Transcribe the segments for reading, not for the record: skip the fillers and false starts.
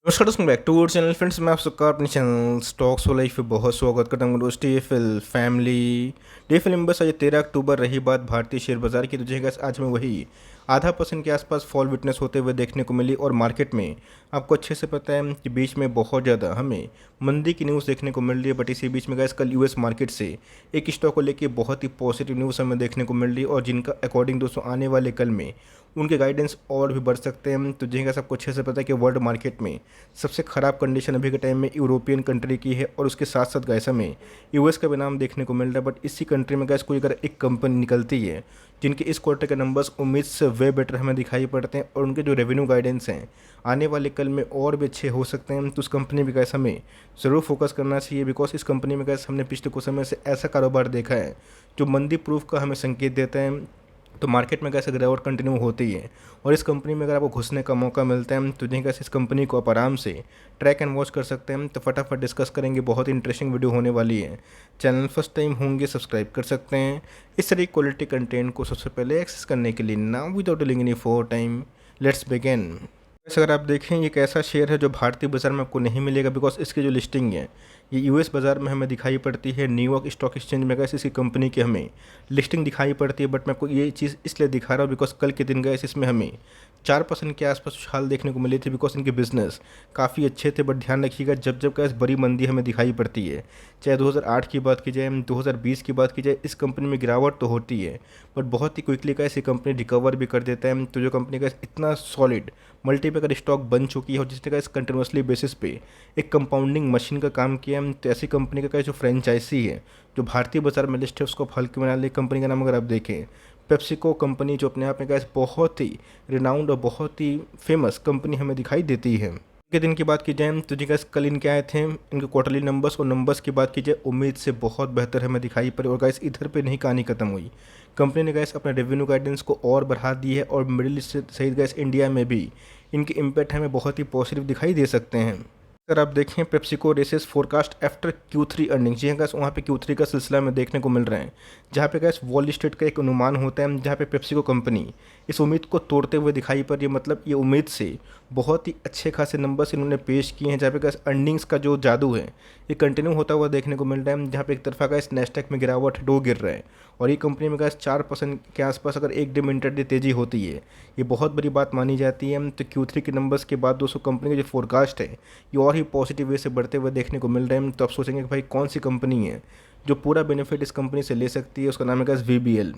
नमस्कार दोस्तों, back to our channel friends. मैं आप सबका अपने चैनल स्टॉक्स वाला लाइफ पे बहुत स्वागत करता हूँ। दोस्त टीएफएल फैमिली टीएफएल मेंबर्स, आज 13 अक्टूबर, रही बात भारतीय शेयर बाजार की तो जी guys, आज में वही ½ % के आसपास फॉल विटनेस होते हुए देखने को मिली। और मार्केट में आपको अच्छे से पता है कि बीच में बहुत ज़्यादा हमें मंदी की न्यूज़ देखने को मिल रही है। बट इसी बीच में गैस कल यूएस मार्केट से एक स्टॉक को लेके बहुत ही पॉजिटिव न्यूज़ हमें देखने को मिल रही है, और जिनका अकॉर्डिंग दोस्तों आने वाले कल में उनके गाइडेंस और भी बढ़ सकते हैं। तो जी guys, आपको अच्छे से पता है कि वर्ल्ड मार्केट में सबसे ख़राब कंडीशन अभी के टाइम में यूरोपियन कंट्री की है, और उसके साथ साथ गैस हमें यूएस का भी नाम देखने को मिल रहा है। बट इसी कंट्री में गैस कोई अगर एक कंपनी निकलती है जिनके इस क्वार्टर के नंबर्स उम्मीद से वे बेटर हमें दिखाई पड़ते हैं, और उनके जो रेवेन्यू गाइडेंस हैं आने वाले कल में और भी अच्छे हो सकते हैं, तो उस कंपनी में गैस हमें ज़रूर फोकस करना चाहिए। बिकॉज इस कंपनी में गैस हमने पिछले कुछ समय से ऐसा कारोबार देखा है जो मंदी प्रूफ का हमें संकेत देता है। तो मार्केट में कैसे गिरावट कंटिन्यू होती है, और इस कंपनी में अगर आपको घुसने का मौका मिलता है तो जी कैसे इस कंपनी को आप आराम से ट्रैक एंड वॉच कर सकते हैं। तो फटाफट डिस्कस करेंगे, बहुत ही इंटरेस्टिंग वीडियो होने वाली है। चैनल फर्स्ट टाइम होंगे सब्सक्राइब कर सकते हैं इस तरह क्वालिटी कंटेंट को सबसे पहले एक्सेस करने के लिए। Now without dealing any four time, let's begin. वैसे अगर आप देखें, ये एक ऐसा शेयर है जो भारतीय बाज़ार में आपको नहीं मिलेगा, बिकॉज इसकी जो लिस्टिंग है ये यूएस बाज़ार में हमें दिखाई पड़ती है। न्यूयॉर्क स्टॉक एक्सचेंज में गैस इसी कंपनी की हमें लिस्टिंग दिखाई पड़ती है। बट मैं आपको ये चीज़ इसलिए दिखा रहा हूँ बिकॉज कल के दिन गैस इसमें हमें 4% के आसपास उछाल देखने को मिली थी, बिकॉज इनके बिजनेस काफ़ी अच्छे थे। बट ध्यान रखिएगा, जब जब गैस बड़ी मंदी हमें दिखाई पड़ती है, चाहे 2008 की बात की जाए, 2020 की बात की जाए, इस कंपनी में गिरावट तो होती है बट बहुत ही क्विकली गैस ये कंपनी रिकवर भी कर देता है। तो जो कंपनी का इतना सॉलिड मल्टीपैकर स्टॉक बन चुकी है और जिसने का इस कंटिन्यूसली बेसिस पे एक कंपाउंडिंग मशीन का काम किया है, तो ऐसी कंपनी का जो फ्रेंचाइजी है जो भारतीय बाजार में लिस्ट है उसको आप हल्के में ना ले। कंपनी का नाम अगर आप देखें, पेप्सिको कंपनी, जो अपने आप में गैस बहुत ही रिनाउंड और बहुत ही फेमस कंपनी हमें दिखाई देती है। के दिन की बात की जाए तो जी गैस कल इनके आए थे इनके क्वार्टरली नंबर्स, और नंबर्स की बात की जाए उम्मीद से बहुत बेहतर हमें दिखाई पड़े। और गैस इधर पे नहीं कहानी खत्म हुई, कंपनी ने गैस अपने रेवेन्यू गाइडेंस को और बढ़ा दी है, और मिडिल ईस्ट सहित गैस इंडिया में भी इनके इम्पैक्ट हमें बहुत ही पॉजिटिव दिखाई दे सकते हैं। अगर आप देखें PepsiCo raises forecast after Q3 earnings, जी हाँ गैस वहाँ पे Q3 का सिलसिला में देखने को मिल रहे हैं, जहाँ पे गैस वॉल स्ट्रीट का एक अनुमान होता है, जहाँ पे पेप्सिको कंपनी इस उम्मीद को तोड़ते हुए दिखाई पड़ रही है। मतलब ये उम्मीद से बहुत ही अच्छे खासे नंबर्स इन्होंने पेश किए हैं, जहाँ पे गैस अर्निंग्स का जो जादू है ये कंटिन्यू होता हुआ देखने को मिल रहा है। जहाँ पे एक तरफा गैस नेस्डैक में गिरावट डो गिर रहा है, और ये कंपनी में गैस 4% के आसपास अगर एक दिन में इंटरडे तेज़ी होती है, ये बहुत बड़ी बात मानी जाती है। तो Q3 के नंबर्स के बाद दोस्तों कंपनी का जो फोरकास्ट है ये और ही पॉजिटिव वे से बढ़ते हुए देखने को मिल रहे हैं। तो आप सोचेंगे कि भाई कौन सी कंपनी है जो पूरा बेनिफिट इस कंपनी से ले सकती है, उसका नाम है गैस VBL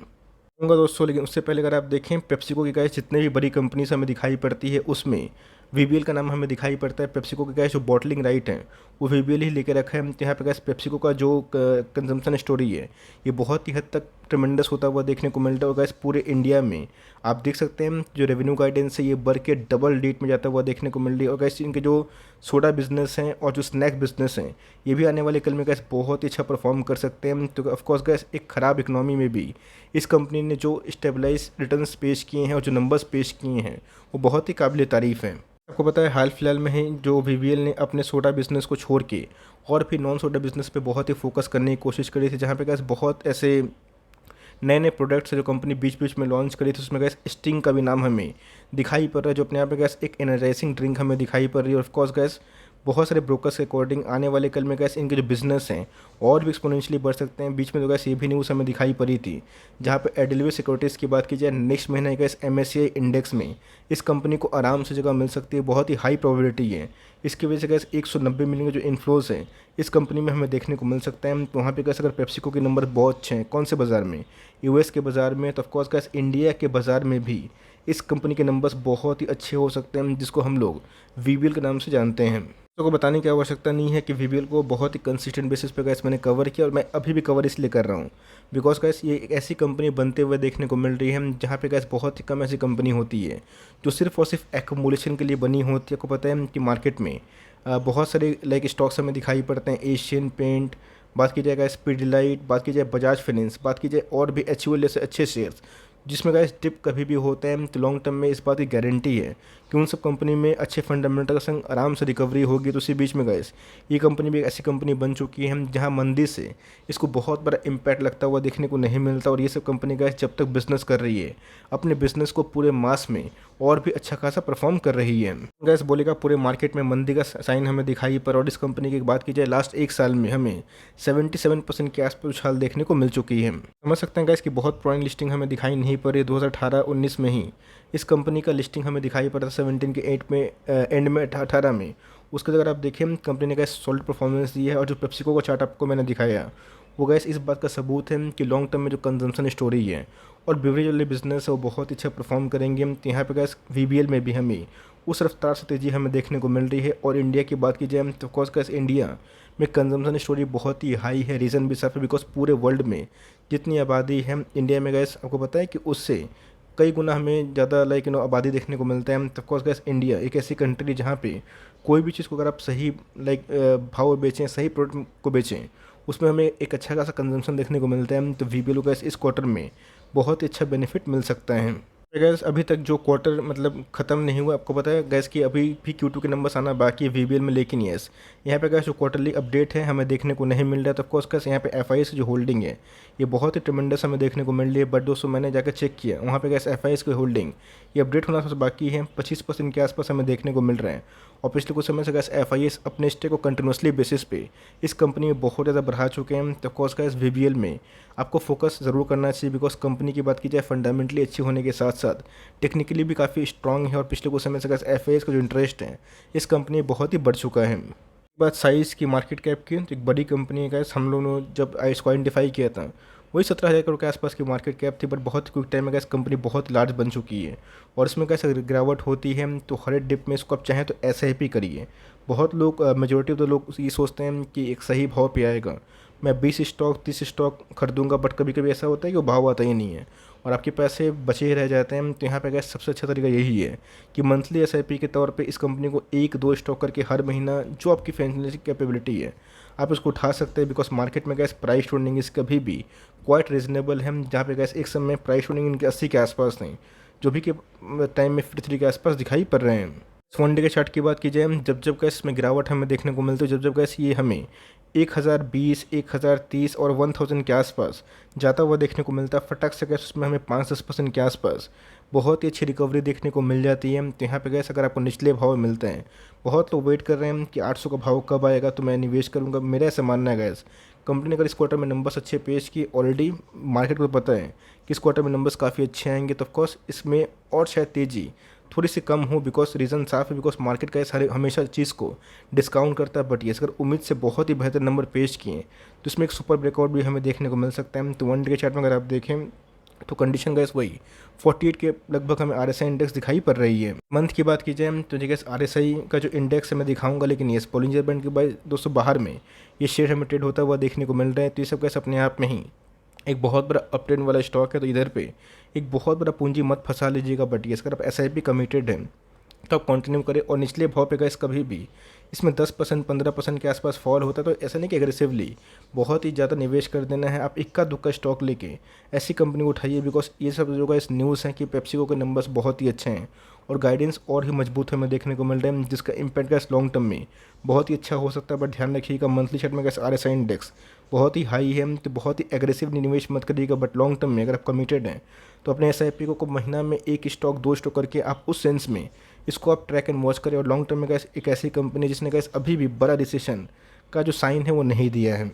होगा दोस्तों। लेकिन उससे पहले अगर आप देखें पेप्सिको की गैस जितने भी बड़ी कंपनीज हमें दिखाई पड़ती है उसमें VBL का नाम हमें दिखाई पड़ता है। पेप्सिको की गैस जो बॉटलिंग राइट है वो VBL ही लेके रखा है। यहाँ पे गैस पेप्सिको का जो कंजम्पशन स्टोरी है ये बहुत ही हद तक ट्रमेंडस होता हुआ देखने को मिल रहा है। और गैस पूरे इंडिया में आप देख सकते हैं जो रेवेन्यू गाइडेंस है ये बढ़ के डबल डिजिट में जाता हुआ देखने को मिल रही है। और गैस इनके जो सोडा बिजनेस हैं और जो स्नैक बिजनेस हैं ये भी आने वाले कल में गैस बहुत ही अच्छा परफॉर्म कर सकते हैं। तो ऑफकोर्स गैस एक ख़राब इकनॉमी में भी इस कंपनी ने जो स्टेबलाइज रिटर्न्स पेश किए हैं और जो नंबर्स पेश किए हैं वो बहुत ही काबिल तारीफ़ हैं। आपको पता है हाल फिलहाल में ही जो VBL ने अपने सोडा बिजनेस को छोड़ के और भी नॉन सोडा बिजनेस पे बहुत ही फोकस करने की कोशिश करी थी, जहाँ पे गैस बहुत ऐसे नए नए प्रोडक्ट्स जो कंपनी बीच बीच में लॉन्च करी थी, उसमें गैस स्टिंग का भी नाम हमें दिखाई पड़ रहा है, जो अपने आप में गैस एक एनर्जाइजिंग ड्रिंक हमें दिखाई पड़ रही है। और ऑफकोर्स गैस बहुत सारे ब्रोकर्स के अकॉर्डिंग आने वाले कल में गैस इनके जो बिजनेस हैं और भी एक्सपोनेंशियली बढ़ सकते हैं। बीच में तो गैस ये भी न्यूज़ हमें दिखाई पड़ी थी, जहाँ पे एडिलवे सिक्योरिटीज़ की बात की जाए नेक्स्ट महीने गैस MSCI इंडेक्स में इस कंपनी को आराम से जगह मिल सकती है, बहुत ही हाई प्रोबेबिलिटी है। इसकी वजह से गैस 190 मिलियन के जो इन्फ्लोज हैं इस कंपनी में हमें देखने को मिल सकता है। तो वहाँ पे गैस अगर पेप्सिको के नंबर बहुत अच्छे हैं, कौन से बाज़ार में, यूएस के बाज़ार में, तो ऑफकोर्स गैस इंडिया के बाज़ार में भी इस कंपनी के नंबर्स बहुत ही अच्छे हो सकते हैं, जिसको हम लोग VBL के नाम से जानते हैं। तो को बताने की आवश्यकता नहीं है कि VBL को बहुत ही कंसिस्टेंट बेसिस पे गैस मैंने कवर किया, और मैं अभी भी कवर इसलिए कर रहा हूँ बिकॉज गैस ये एक ऐसी कंपनी बनते हुए देखने को मिल रही है जहाँ पे गैस बहुत ही कम ऐसी कंपनी होती है जो सिर्फ और सिर्फ एक्यूमुलेशन के लिए बनी होती है। आपको पता है कि मार्केट में बहुत सारे लाइक स्टॉक्स हमें दिखाई पड़ते हैं, एशियन पेंट, बात की जाएगा स्पीडलाइट, बात की जाए बजाज फाइनेंस, बात की जाए और भी HUL जैसे अच्छे शेयर्स जिसमें गैस डिप कभी भी होता है तो लॉन्ग टर्म में इस बात की गारंटी है कि उन सब कंपनी में अच्छे फंडामेंटल के संग आराम से रिकवरी होगी। तो उसी बीच में गैस ये कंपनी भी एक ऐसी कंपनी बन चुकी है जहाँ मंदी से इसको बहुत बड़ा इम्पैक्ट लगता हुआ देखने को नहीं मिलता। और ये सब कंपनी गैस जब तक बिजनेस कर रही है अपने बिजनेस को पूरे मास में और भी अच्छा खासा परफॉर्म कर रही है। गैस बोलेगा पूरे मार्केट में मंदी का साइन हमें दिखाई पर, और इस कंपनी की बात की जाए लास्ट एक साल में हमें 77% के आसपास उछाल देखने को मिल चुकी है। समझ सकते हैं गैस कि बहुत पुरानी लिस्टिंग हमें दिखाई नहीं पड़ रही। 2018-19 में ही इस कंपनी का लिस्टिंग हमें दिखाई पड़ा था 17 के 8 में एंड में 18 में। उसके अगर आप देखें कंपनी ने गैस सॉलिड परफॉर्मेंस दी है। और जो पेप्सिको का चार्ट आपको मैंने दिखाया वो गैस इस बात का सबूत है कि लॉन्ग टर्म में जो कंजम्पशन स्टोरी है और बेवरेज वाले बिजनेस है वो बहुत अच्छा परफॉर्म करेंगे। तो यहाँ पे गैस वीबीएल में भी हमें उस रफ्तार से तेज़ी हमें देखने को मिल रही है। और इंडिया की बात की जाए तो ऑफकोर्स गैस इंडिया में कंजम्पशन स्टोरी बहुत ही हाई है। रीज़न भी साफ है बिकॉज पूरे वर्ल्ड में जितनी आबादी है इंडिया में गैस आपको पता है कि उससे कई गुना हमें ज़्यादा आबादी देखने को मिलता है। तो ऑफकोर्स गैस इंडिया एक ऐसी कंट्री जहाँ पे कोई भी चीज़ को अगर आप सही भाव बेचें, सही प्रोडक्ट को बेचें, उसमें हमें एक अच्छा खासा कंजम्पशन देखने को मिलता है। तो वीबीएल को गैस इस क्वार्टर में बहुत ही अच्छा बेनिफिट मिल सकता है। गैस अभी तक जो क्वार्टर ख़त्म नहीं हुआ, आपको पता है गैस कि अभी भी Q2 के नंबर्स आना बाकी है वीबीएल में। लेकिन यस यहाँ पे गैस जो क्वार्टरली अपडेट है हमें देखने को नहीं मिल रहा है। तो ऑफकोर्स गैस यहाँ पे एफआईएस की जो होल्डिंग है ये बहुत ही ट्रिमेंडस हमें देखने को मिल रही है। बट दोस्तों मैंने जाकर चेक किया वहाँ पे गैस एफआईएस की होल्डिंग ये अपडेट होना सबसे बाकी है। 25% के आसपास हमें देखने को मिल रहे हैं। और पिछले कुछ समय से गैस एफआईएस अपने स्टेक को कंटिन्यूसली बेसिस पे इस कंपनी में बहुत ज़्यादा बढ़ा चुके हैं। तो ऑफकोर्स गैस वीबीएल में आपको फोकस ज़रूर करना चाहिए बिकॉज कंपनी की बात की जाए फंडामेंटली अच्छी होने के साथ साथ टेक्निकली भी काफ़ी स्ट्रॉन्ग है। और पिछले कुछ समय से गैस एफआईएस का जो इंटरेस्ट है इस कंपनी में बहुत ही बढ़ चुका है। बात साइज़ की, मार्केट कैप की, तो एक बड़ी कंपनी है गैस। हम लोगों ने जब इसको आइडेंटिफाई किया था वही 17,000 करोड़ के आसपास की मार्केट कैप थी। बट बहुत क्विक टाइम में गैस कंपनी बहुत लार्ज बन चुकी है। और इसमें कैसे गिरावट होती है तो हर एक डिप में इसको आप चाहें तो एसआईपी करिए। बहुत लोग मेजोरिटी ऑफ द लोग ये सोचते हैं कि एक सही भाव पे आएगा, मैं 20 स्टॉक 30 स्टॉक खरीदूंगा। बट कभी कभी ऐसा होता है कि वो भाव आता ही नहीं है और आपके पैसे बचे ही रह जाते हैं। तो यहाँ पे गैस सबसे अच्छा तरीका यही है कि मंथली एसआईपी के तौर पे इस कंपनी को 1-2 स्टॉक करके हर महीना जो आपकी फाइनेंशियल कैपेबिलिटी है आप इसको उठा सकते हैं। बिकॉज मार्केट में गैस प्राइस टूर्निंग इसका भी क्वाइट रीजनेबल है। जहाँ पे गैस एक समय प्राइस टूर्निंग इनके 80 के आसपास थी जो भी के टाइम में 53 के आसपास दिखाई पड़ रहे हैं। वन डे के चार्ट की बात की जाए जब जब गैस में गिरावट हमें देखने को मिलती है, जब जब गैस ये हमें 1020, 1030 और 1000 के आसपास जाता हुआ देखने को मिलता है, फटाक से गैस उसमें हमें 5-10% के आसपास बहुत ही अच्छी रिकवरी देखने को मिल जाती है। तो यहाँ पे गैस अगर आपको निचले भाव मिलते हैं, बहुत लोग वेट कर रहे हैं कि 800 का भाव कब आएगा तो मैं निवेश करूँगा, मेरा ऐसा मानना है गैस। कंपनी ने अगर इस क्वार्टर में नंबर्स अच्छे पेश किए, ऑलरेडी मार्केट को पता है कि इस क्वार्टर में नंबर्स काफ़ी अच्छे आएंगे, तो ऑफकोर्स इसमें और शायद तेज़ी थोड़ी सी कम हो। बिकॉज रीज़न साफ है, बिकॉज मार्केट का सारे हमेशा चीज़ को डिस्काउंट करता है। बट ये अगर उम्मीद से बहुत ही बेहतर नंबर पेश किए तो इसमें एक सुपर ब्रेकआउट भी हमें देखने को मिल सकता है। तो वन डे के चार्ट में अगर आप देखें तो कंडीशन गैस वही 48 के लगभग हमें आरएसआई इंडेक्स दिखाई पड़ रही है। मंथ की बात की जाए तो गैस आरएसआई का जो इंडेक्स है मैं दिखाऊंगा, लेकिन ये बॉलिंजर बैंड के बाद दोस्तों बाहर में ये शेयर हमें ट्रेड होता हुआ देखने को मिल रहा है। तो ये सब गैस अपने आप में ही एक बहुत बड़ा अपट्रेंड वाला स्टॉक है। तो इधर पे एक बहुत बड़ा पूंजी मत फंसा लीजिएगा। बट ये अगर आप एसआईपी कमिटेड हैं तो आप कंटिन्यू करें। और निचले भाव पे गैस कभी भी इसमें 10% 15% के आसपास फॉल होता है तो ऐसा नहीं कि एग्रेसिवली बहुत ही ज़्यादा निवेश कर देना है। आप इक्का दुक्का स्टॉक लेके ऐसी कंपनी को उठाइए। बिकॉज ये सब जो गैस न्यूज़ हैं कि पेप्सिको के नंबर्स बहुत ही अच्छे हैं और गाइडेंस और ही मजबूत हमें देखने को मिल रहे हैं, जिसका इम्पैक्ट गैस लॉन्ग टर्म में बहुत ही अच्छा हो सकता है। बट ध्यान रखिएगा मंथली चार्ट में गैस आरएसआई इंडेक्स बहुत ही हाई है, तो बहुत ही एग्रेसिव निवेश मत करिएगा। बट लॉन्ग टर्म में अगर आप कमिटेड हैं तो अपने एसआईपी को महीना में 1 स्टॉक 2 स्टॉक करके आप उस सेंस में इसको आप ट्रैक एंड वॉच करें। और लॉन्ग टर्म में गैस एक ऐसी कंपनी जिसने गैस अभी भी बड़ा रिसेशन का जो साइन है वो नहीं दिया है।